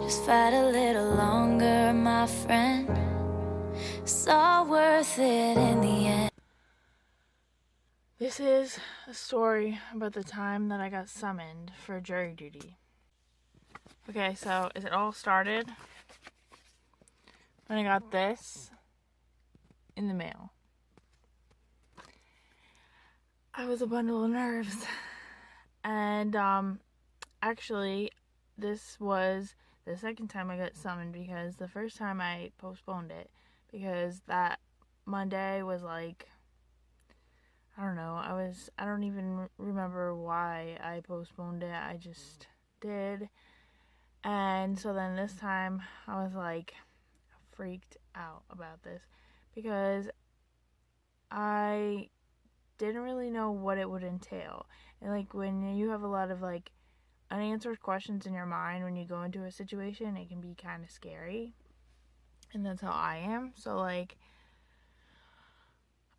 Just fight a little longer, my friend. It's all worth it in the end. This is a story about the time that I got summoned for jury duty. Okay, so it all started when I got this in the mail. I was a bundle of nerves. And actually, this was the second time I got summoned because the first time I postponed it because that Monday was like, I don't know, I don't even remember why I postponed it. I just did. And so then this time I was like freaked out about this because I didn't really know what it would entail. And like when you have a lot of like unanswered questions in your mind when you go into a situation, it can be kind of scary. And that's how I am. So like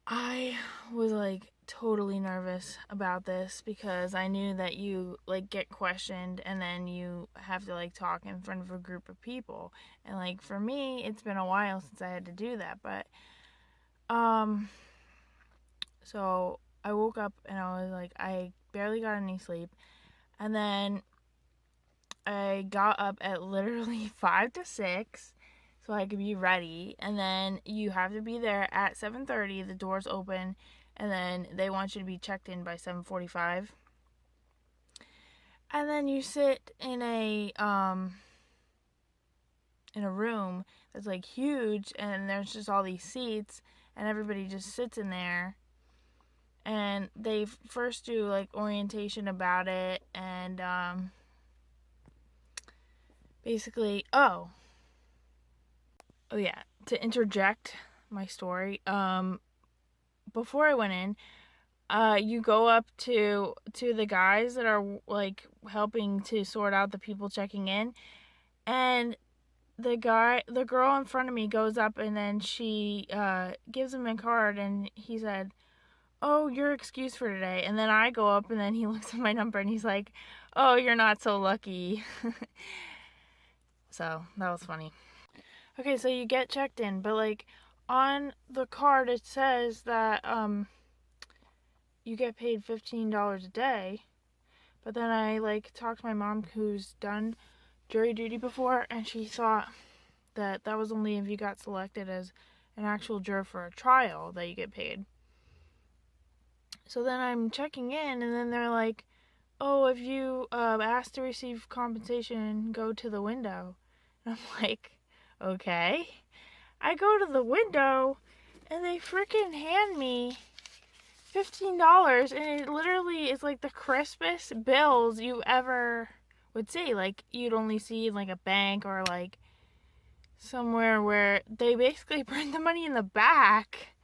I was like totally nervous about this because I knew that you like get questioned and then you have to like talk in front of a group of people. And like for me, it's been a while since I had to do that, but so I woke up and I was like, I barely got any sleep. And then I got up at literally 5 to 6 so I could be ready. And then you have to be there at 7:30. The doors open. And then they want you to be checked in by 7:45. And then you sit in a room that's like huge. And there's just all these seats. And everybody just sits in there. And they first do like orientation about it, and basically, oh yeah, to interject my story, before I went in, you go up to the guys that are like helping to sort out the people checking in, and the girl in front of me goes up and then she gives him a card, and he said, "Oh, you're excused for today." And then I go up and then he looks at my number and he's like, "Oh, you're not so lucky." So that was funny. Okay, so you get checked in, but like on the card it says that you get paid $15 a day. But then I like talked to my mom who's done jury duty before, and she thought that was only if you got selected as an actual juror for a trial that you get paid. So then I'm checking in, and then they're like, "Oh, if you ask to receive compensation, go to the window." And I'm like, okay. I go to the window, and they freaking hand me $15, and it literally is like the crispest bills you ever would see. Like, you'd only see in like a bank or like somewhere where they basically print the money in the back.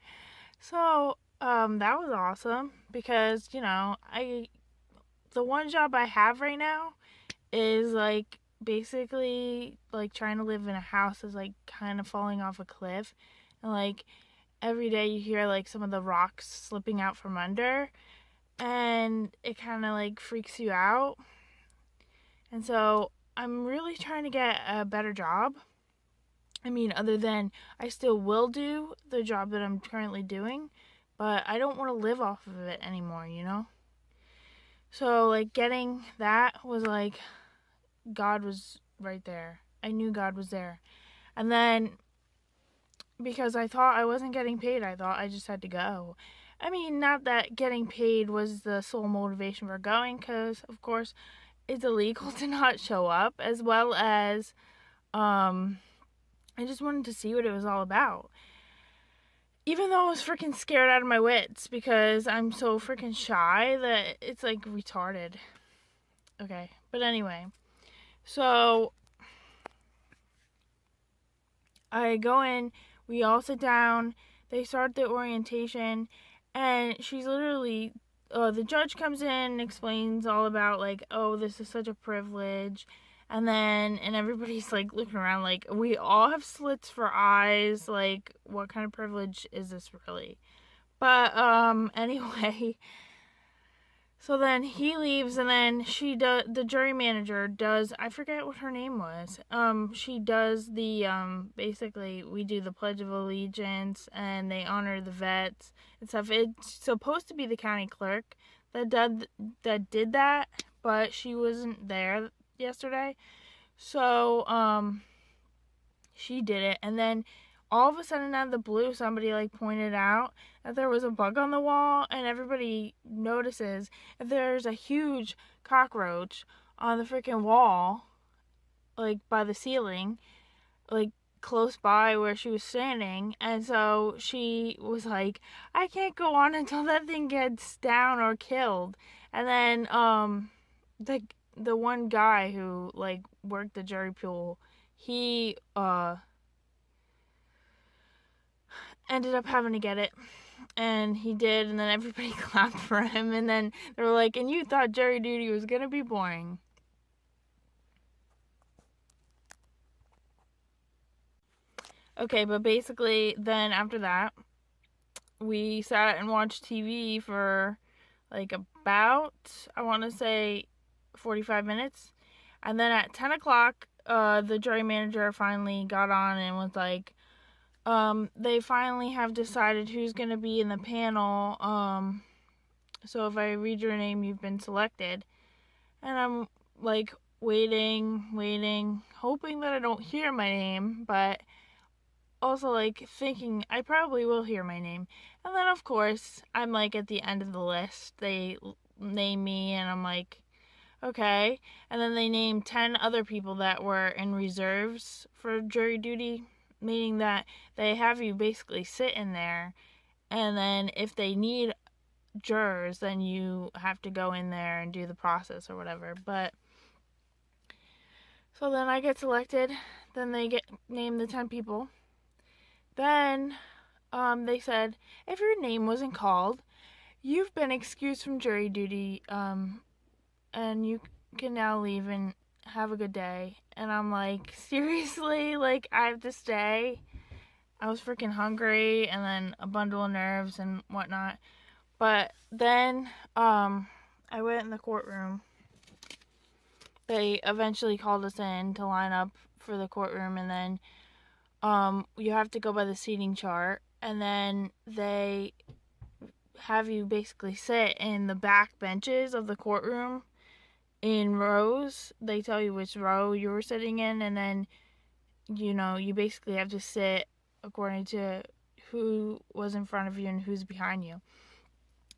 So that was awesome because, you know, the one job I have right now is like basically like trying to live in a house that's like kind of falling off a cliff, and like every day you hear like some of the rocks slipping out from under, and it kind of like freaks you out. And so I'm really trying to get a better job. I mean, other than I still will do the job that I'm currently doing, but I don't want to live off of it anymore, you know? So, like, getting that was like, God was right there. I knew God was there. And then, because I thought I wasn't getting paid, I thought I just had to go. I mean, not that getting paid was the sole motivation for going, because, of course, it's illegal to not show up, as well as, I just wanted to see what it was all about. Even though I was freaking scared out of my wits because I'm so freaking shy that it's like retarded. Okay, but anyway. So I go in, we all sit down, they start the orientation, and she's literally, the judge comes in and explains all about like, oh, this is such a privilege. And everybody's like looking around like, we all have slits for eyes, like what kind of privilege is this really? But anyway, So then he leaves, and then the jury manager does, I forget what her name was. She does the, basically, we do the Pledge of Allegiance, and they honor the vets and stuff. It's supposed to be the county clerk that did that, but she wasn't there yesterday. So, she did it, and then all of a sudden out of the blue, somebody like pointed out that there was a bug on the wall, and everybody notices that there's a huge cockroach on the freaking wall, like by the ceiling, like close by where she was standing. And so she was like, I can't go on until that thing gets down or killed. And then the one guy who like worked the jury pool, he ended up having to get it, and he did, and then everybody clapped for him, and then they were like, and you thought jury duty was gonna be boring. Okay, but basically then after that, we sat and watched TV for like about, I want to say 45 minutes, and then at 10 o'clock the jury manager finally got on and was like, they finally have decided who's going to be in the panel. So if I read your name, you've been selected. And I'm like waiting, hoping that I don't hear my name, but also like thinking I probably will hear my name. And then of course, I'm like at the end of the list. They name me, and I'm like, okay. And then they name 10 other people that were in reserves for jury duty, meaning that they have you basically sit in there, and then if they need jurors, then you have to go in there and do the process or whatever. But so then I get selected, then they name the 10 people. Then they said, if your name wasn't called, you've been excused from jury duty, and you can now leave and have a good day. And I'm like, seriously? Like, I have to stay? I was freaking hungry, and then a bundle of nerves and whatnot. But then I went in the courtroom. They eventually called us in to line up for the courtroom, and then you have to go by the seating chart, and then they have you basically sit in the back benches of the courtroom in rows. They tell you which row you were sitting in, and then you basically have to sit according to who was in front of you and who's behind you.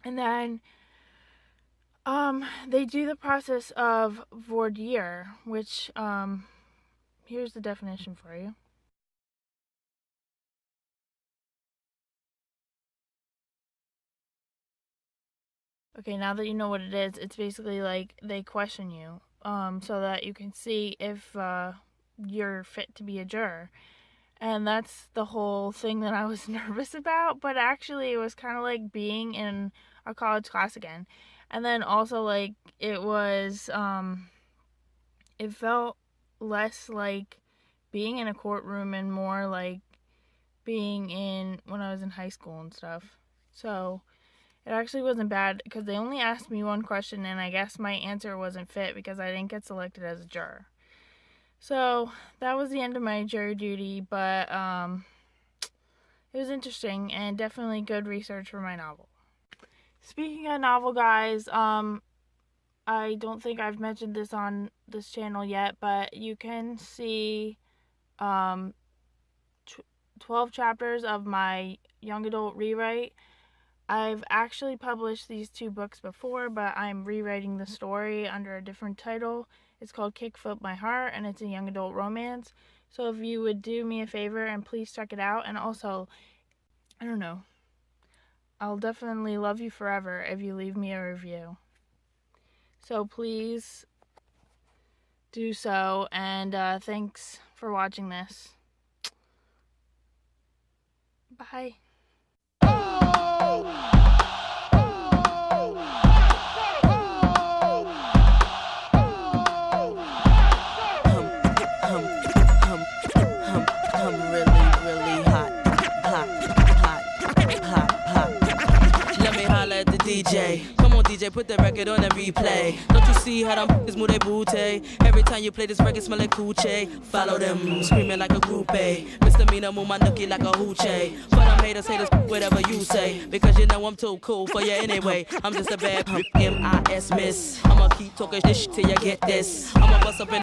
And then they do the process of voir dire, which here's the definition for you. Okay, now that you know what it is, it's basically like they question you, so that you can see if you're fit to be a juror. And that's the whole thing that I was nervous about, but actually it was kind of like being in a college class again. And then also like it was, it felt less like being in a courtroom and more like being in when I was in high school and stuff. So it actually wasn't bad, because they only asked me one question, and I guess my answer wasn't fit because I didn't get selected as a juror. So that was the end of my jury duty, but it was interesting and definitely good research for my novel. Speaking of novel, guys, I don't think I've mentioned this on this channel yet, but you can see 12 chapters of my young adult rewrite. I've actually published these 2 books before, but I'm rewriting the story under a different title. It's called Kickflip My Heart, and it's a young adult romance. So if you would do me a favor and please check it out. And also, I don't know, I'll definitely love you forever if you leave me a review. So please do so, and thanks for watching this. Bye. DJ, come on DJ. DJ, put the record on and replay. Don't you see how them f***ers move their booty? Every time you play this record, smell like coochie. Follow them, screaming like a groupie. Misdemeanor, move my nookie like a hoochie. For them haters, whatever you say. Because you know I'm too cool for you anyway. I'm just a bad pimp, M-I-S miss. I'ma keep talking this shit till you get this. I'ma bust up in